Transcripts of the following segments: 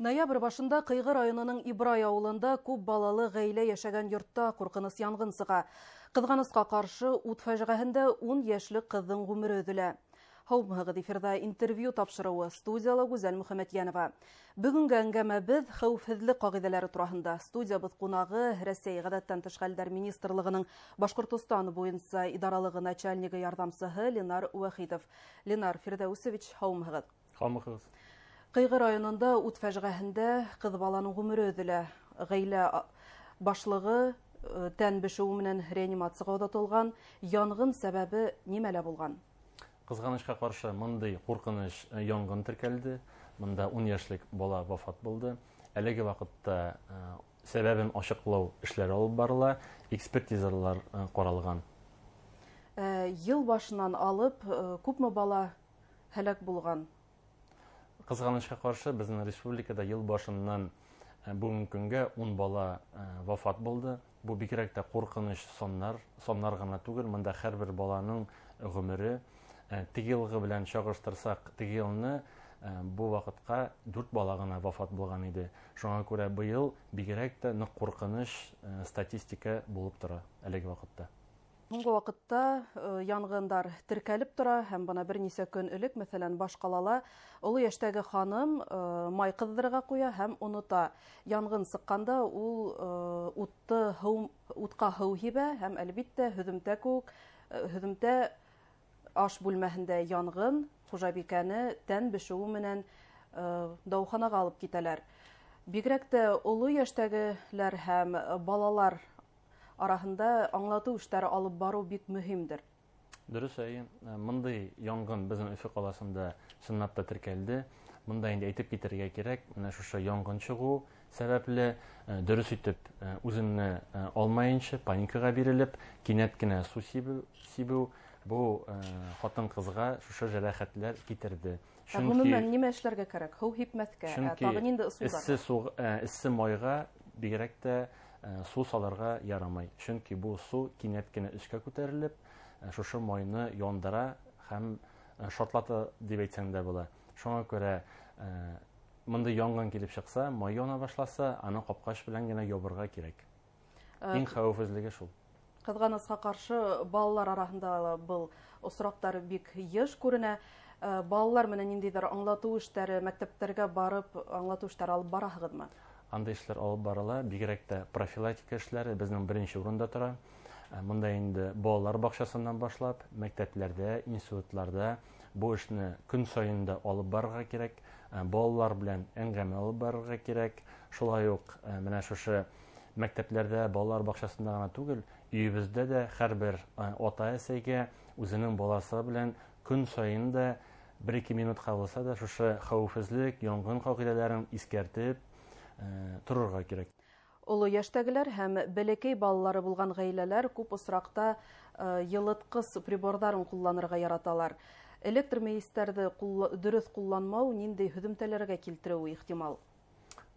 Ноябрь башында Кыйгы районының Ибрай авылында күп балалы гаилә яшәгән йортта куркыныч янгын сыга. Кызганычка каршы, ут фаҗигаһендә 10 яшьлек кызның гомере өзелә. Һаумыгыз эфирда интервью тапшыруы студияла Гүзәл Мөхәммәтьянова. Бүгенге әңгәмәбез хәвефсезлек кагыйдәләре турында. Студиябыз кунагы Россия гадәттән тыш хәлләр министрлыгының Башкортстан буенча идаралыгы начальнигы ярдәмчесе Ленар Вахидов. Ленар Фирдәусович, һаумыгыз. Һаумыгыз. Кыйгы районында ут фаҗигаһендә кыз баланың гомере өзелә. Гаилә башлыгы тән бешү менән реанимациягә озатылган. Янгын сәбәбе нимәлә булган? Кызганычка каршы мондый куркыныч янгын теркәлде. Монда 10 яшьлек бала вафат булды. Әлеге вакытта сәбәбен ачыклау эшләре алып барыла, экспертизалар каралган. Ел башыннан алып күпме бала һәлак булган? Кызганычка каршы безнең республикада ел башыннан бүгенге көнгә 10 бала вафат булды. Бу бигрәк тә куркыныч соннар гына түгел, монда һәрбер баланың гомере теге елгы белән чагыштырсак, теге елны бу вакытка 4 бала гына вафат булган иде. Шуңа күрә быел бигрәк тә нык куркыныч статистика булып тора әлеге вакытта. Соңгы вакытта янгындар теркәлеп тора һәм бына берничә көн элек, мәсәлән, Башкалала олы яшьтәге ханым май кыздырырга куя һәм уныта. Янгын сыкканда ул утка һыу һибә һәм әлбиттә һөҙөмтә аш бүлмәһендә янгын, хуҗабикәне тән бешүе менән дәваханага алып китәләр. Бигрәк тә олы яшьтәгеләр һәм балалар арасында аңлату эшләре алып бару бик мөһимдер. Дөрес, мондый янгын безнең Өфе каласында чынлап та теркәлде. Монда инде әйтеп китәргә кирәк, менә шушы янгын чыгу сәбәпле дөрес итеп үзенне алмаенча паникага бирелеп, кинәт кенә су сибү бу хатын-кызга шушы җәрәхәтләр китерде. Чөнки нимә эшләргә кирәк? Һыу һипмәскә, тагын инде ысуллар. Иссе майга бигрәк тә су салырга ярамай. Чөнки бу су кинәт кенә өскә күтәрелеп, шушы майны яндыра һәм шатлата дип әйтсәң дә була. Шуңа күрә монда янгын килеп чыкса, май яна башласа, аны капкач белән генә ябырга кирәк. Иң хәвефсезлеге шул. Кызганычка каршы балалар арасында был осрактар бик еш күренә. Балалар менән ниндидер аңлату эшләре, мәктәптәргә барып аңлату эшләре алып барасызмы? Андай эшләр алып барыла, бигрәк тә профилактика эшләре безнең беренче урында тора. Монда инде балалар бакчасыннан башлап, мәктәпләрдә, институтларда бу эшне көн саен алып барырга кирәк. Балалар белән әңгәмә алып барырга кирәк. Шулай ук менә шушы мәктәпләрдә, балалар бакчасында гына түгел, өебездә дә һәрбер ата-әсәгә үзенең баласы белән көн саен 1-2 минутка булса да шушы хәвефсезлек, янгын кагыйдәләрен искәртеп торырга кирәк. Олы яшьтәгеләр һәм бәләкәй балалары булган гаиләләр күп осракта йылыткыч приборларын кулланырга яраталар. Электромәйестәрне дөрес кулланмау нинди һөҙөмтәләргә килтерүе ихтимал?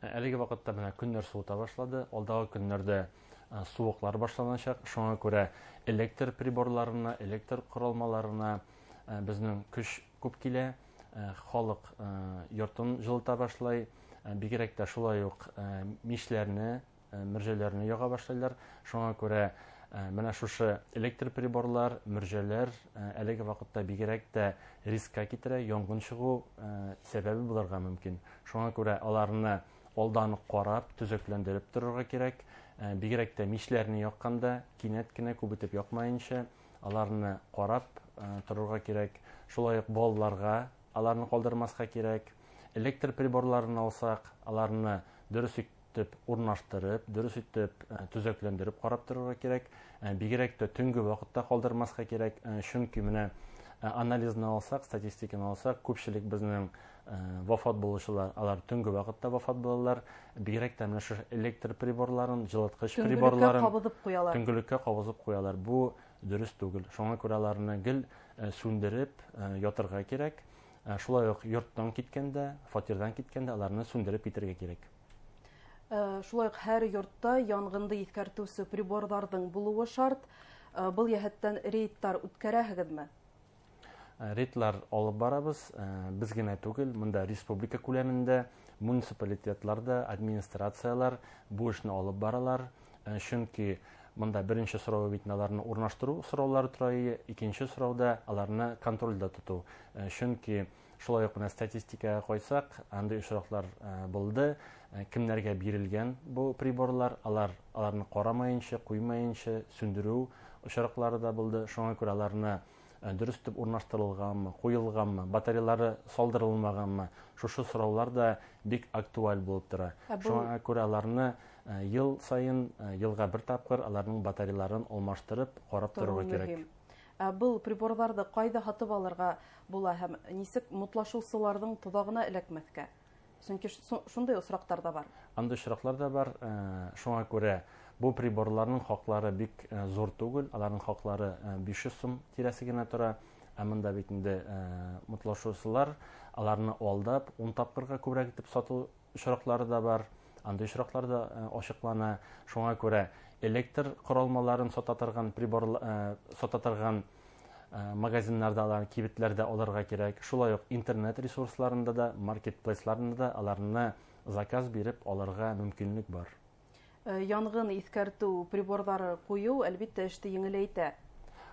Әлеге вакытта менә көннәр суыта башлады. Алдагы көннәрдә суыклар башланачак. Шуңа күрә электр приборларына, электр корылмаларына безнең көч күп килә. Халык йортын җылыта башлай. Бигрәк тә шулай ук мишләрне, мөрҗәләрне яга башлайлар. Шуңа күрә менә шушы электр приборлар, мөрҗәләр әлеге вакытта бигрәк тә рискка китерә, янгын чыгу сәбәбе булырга мөмкин. Шуңа күрә аларны алдан карап, төзекләндереп торырга кирәк. Бигрәк тә мишләрне якканда кинәт кенә күп итеп якмаенча, аларны карап торырга кирәк. Шулай ук балаларга аларны калдырмаска кирәк. Электр приборларын алсак, аларны дөрес итеп урнаштырып, дөрес итеп төзекләндереп карап торырга кирәк. Бигрәк тә төнге вакытта калдырмаска кирәк. Чөнки менә анализны алсак, статистиканы алсак, күпчелек безнең вафат булучылар, алар төнге вакытта вафат булалар. Бигрәк тә менә шу электр приборларын, җылыткыч приборларын төнгелеккә кабызып куялар. Бу дөрес түгел. Шуңа күрә аларны гел сүндереп ятырга кирәк. Шулай ук йорттан киткәндә, фатирдан киткәндә аларны сүндереп китәргә кирәк. Шулай ук һәр йортта янгынды искәртүче приборларның булуы шарт. Был яһәттән рейдтар үткәрәһегезме? Рейдлар алып барабыз. Без генә түгел, монда республика күләмендә муниципалитетларда администрациялар бу эшне алып баралар. Чөнки монда беренче сорау бит аларны урнаштыру сораулары тора, икенче сорауда аларны контрольдә тоту. Чөнки шулай ук статистикага койсак, андый очраклар булды. Кемнәргә бирелгән бу приборлар, аларны карамаенча, куймаенча сүндерү очраклары да булды. Шуңа күрә аларны дөрес итеп урнаштырылганмы, куелганмы, батареялары салдырылмаганмы, шушы сораулар да бик актуаль булып тора. Шуңа күрә аларны ел сайын, елга бер тапкыр аларның батареяларын алмаштырып, карап торырга кирәк. Был приборларны кайда сатып алырга була һәм нисек мутлашучыларның тудагына эләкмәскә? Чөнки шундай осрактар да бар. Андый очраклар да бар. Шуңа күрә бу приборларның хаклары бик зур түгел. Аларның хаклары 500 сум тирәсе генә тора. Монда бит инде мутлашучылар аларны алдап, 10 тапкырга күбрәк итеп сату очраклары да бар. Андый очраклар да ачыклана. Шуңа күрә электр коралмаларын сататырган сататырган магазиннарда, алар кибетләрдә алырга кирәк. Шулай ук интернет ресурсларында да, маркетплейсларында да аларны заказ биреп алырга мөмкинлек бар. Янгын искәртү приборлары кую әлбәттә эште еңеләйтә.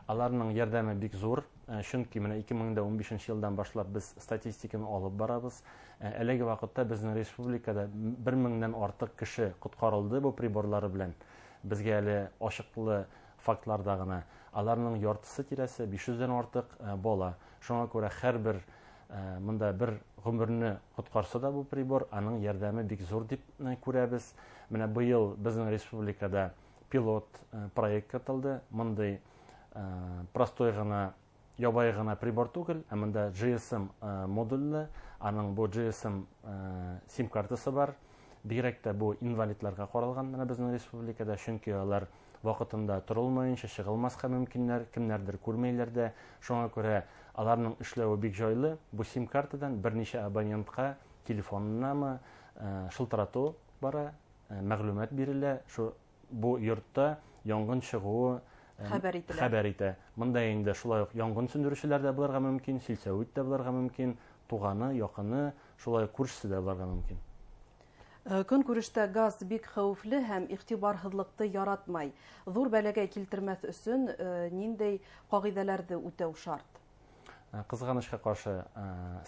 Аларның ярдәме бик зур. Чөнки менә 2015 елдан башлап без статистиканы алып барабыз. Әлеге вакытта безнең республикада 1000-дән артык кеше коткарылды бу приборлары белән. Безгә әле ачыклы фактларда гына. Аларның яртысы тирәсе 500-дән артык бала. Шуңа күрә һәрбер монда бер гомерне коткарса да бу прибор, аның ярдәме бик зур дип күрәбез. Менә быел безнең республикада пилот проект катылды. Мондый простой гына, ябай гына прибор түгел, монда GSM модульлы, аның бу GSM сим картасы бар. Бигрәк тә бу инвалидларга каралган менә безнең республикада, чөнки алар вакытында турылмаенча чыгылмаска мөмкиннәр, кемнәрдер күрмәйләр дә. Шуңа күрә аларның эшләве бик җайлы. Бу сим картадан берничә абонентка телефоннамы шылтырату бара, мәгълүмат бирелә. Бу йортта янгын чыгуы хәбәр итә. Монда инде шулай ук янгын сүндерүчеләр дә булырга мөмкин, силсәвит дә булырга мөмкин, туганы, якыны, шулай күршесе дә булырга мөмкин. Көнкүрештә газ бик хәвефле һәм игътибарһызлыкты яратмай. Зур бәләгә килтермәс өчен ниндәй кагыйдәләрне үтәү шарт? Кызганычка каршы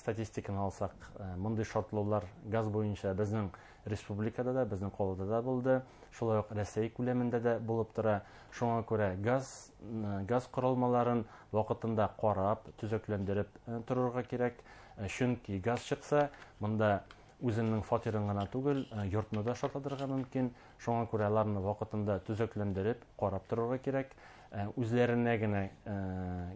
статистиканы алсак, мондый шартлаулар газ буенча безнең республикада да, безнең калада да булды. Шулай ук Россия күләмендә дә булып тора. Шуңа күрә газ корылмаларын вакытында карап, төзекләндереп торырга кирәк. Чөнки газ чыкса, монда үзенең фатирын гына түгел, йортны да шартлатырга мөмкин. Шуңа күрә аларны вакытында төзекләндереп, карап торырга кирәк. Үзләренә генә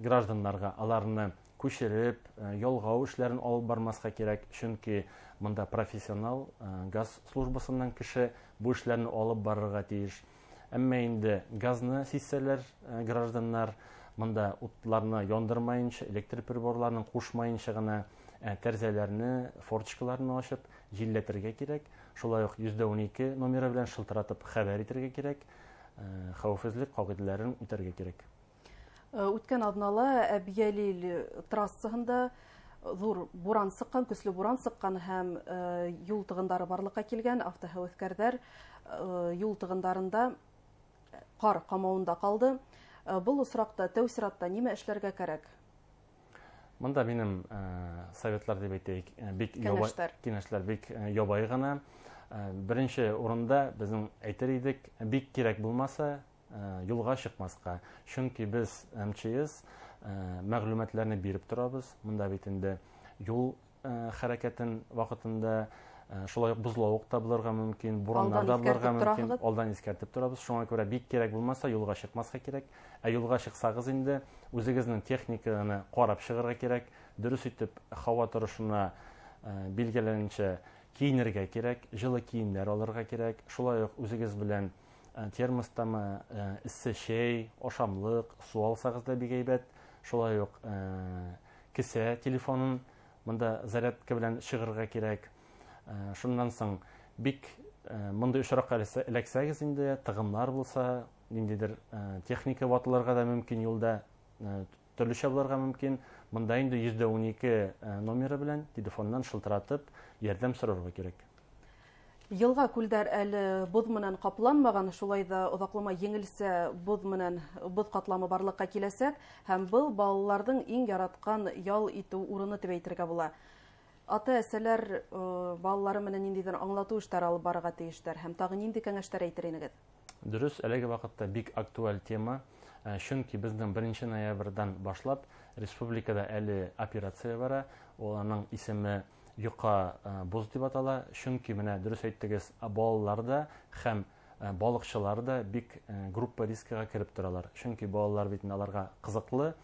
гражданнарга аларны күчереп, ялгау эшләрен алып бармаска кирәк. Чөнки монда профессионал газ службасыннан кеше бу эшләрне алып барырга тиеш. Әмма инде газны сизсәләр гражданнар, монда утларны яндырмаенча, электр приборларын кушмаенча гына тәрзәләрне, форточкаларны ачып, җилләтергә кирәк. Шулай ук 112 номеры белән шылтыратып хәбәр итәргә кирәк. Хәвефсезлек кагыйдәләрен үтәргә кирәк. Үткән аднала Әбиялил трассасында зур буран сыккан, көчле буран сыккан һәм юл тыгындары барлыкка килгән. Автоһәвәскәрләр юл тыгындарында кар камавында калды. Бу осракта тәү сиратта нимә эшләргә кирәк? Монда минем советлар дип әйтәйек, бик киңәшләр бик ябай гына. Беренче урында безнең әйтер идек, бик кирәк булмаса юлга чыкмаска. Чөнки без МЧС мәгълүматларны биреп торабыз. Монда бит инде юл хәрәкәтен вакытында шулай ук бузлавык та булырга мөмкин, бураннар да булырга мөмкин. Алдан искәртеп торабыз. Шуңа күрә бик кирәк булмаса юлга чыкмаска кирәк. Юлга чыксагыз инде үзегезнең техниканы карап чыгарга кирәк. Дөрес итеп һава торышына билгеләнчә киенергә кирәк, җылы киемнәр алырга кирәк. Шулай ук үзегез белән термостамы, эссе чәй, ашамлык, су алсагыз да бик әйбәт. Шулай ук кесә телефонын монда зарядка белән чыгарга кирәк. Шуннан соң бик мондай очракка эләксәгез инде, тыгыннар булса, ниндидер техника ватылырга да мөмкин юлда, төрлечә булырга мөмкин. Монда инде 112 номеры белән телефоннан шылтыратып ярдәм сорарга кирәк. Йылға күлдәр әле боз менән капланмаган, шулай да оҙаҡламай еңелсә боз ҡатламы барлыҡҡа киләсәк, һәм был балаларҙың иң яратҡан ял итеү урыны тип әйтергә була. Ата-әсәләр балалары менән ниндидер аңлатыу эштәре алып барырға тейештәр, һәм тағы нинди кәңәштәр әйтер инегеҙ? Дөрөс, әлеге ваҡытта бик актуаль тема, чөнки безнең 1 ноябрьдән башлап республикада әле операция бара, аның исеме Йоҡа боз дип атала, чөнки менә дөрөс әйттегез, балаларда һәм балыҡсыларда бик группа рискыға кирип торалар. Чөнки балалар бит аларга ҡыҙыҡлы,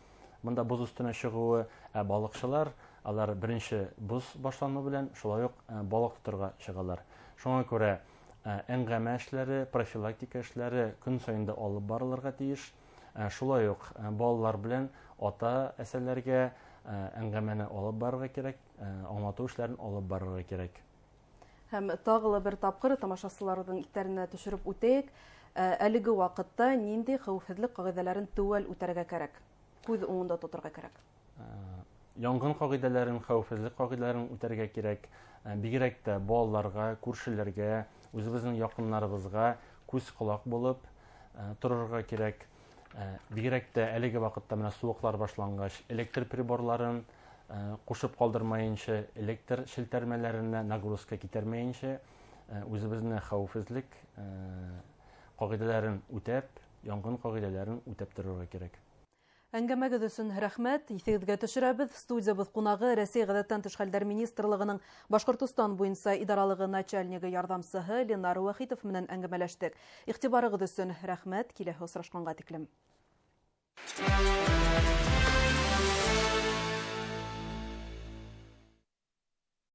бында боз өҫтөнә сығыуы, балыҡсылар алар беренсе боз башланыу белән шулай уҡ балыҡ тоторға сығалар. Шуңа күрә әңгәмә эшләре, профилактика эшләре көн сайында алып барылырға тейеш. Шулай уҡ балалар белән ата-әсәләргә әңгәмәне алып барырға кирәк, аңлатыу эшләрен алып барырға кирәк. Һәм тағы бер тапҡыр тамашасыларҙың иҫтәренә төшөрөп үтәйек, әлеге ваҡытта нинди хәүефһеҙлек ҡағиҙәләрен теүәл үтәргә кәрәк, күҙ уңында тоторға кәрәк? Яңғын ҡағиҙәләрен, хәүефһеҙлек ҡағиҙәләрен үтәргә кирәк. Бигерәк тә балаларға, күршеләргә, үзебезнең яҡындарыбыҙға күҙ ҡолаҡ булып торорға кирәк. Бигерәк тә әлеге ваҡытта менә суыҡлар башланғас, электр приборларын ҡушып ҡалдырмайынса, электр шелтәрмәләренә нагрузка китәрмәйенсә, үзебезнең хәүефһеҙлек ҡағиҙәләрен үтәп, яңғын ҡағиҙәләрен үтәп торорға кирәк. Әңгәмәгеҙ өсөн рәхмәт. Иҫегеҙгә төшөрәбеҙ. Студиябыҙ ҡунағы Рәсәй Ғәҙәттән тыш хәлдәр министрлығының Башҡортостан буйынса идаралығы начальнигы ярҙамсыһы Ленар Вахитов менән әңгәмәләштек. Иғтибарығыҙ өсөн рәхмәт. Киләһе осрашҡанға тиклем.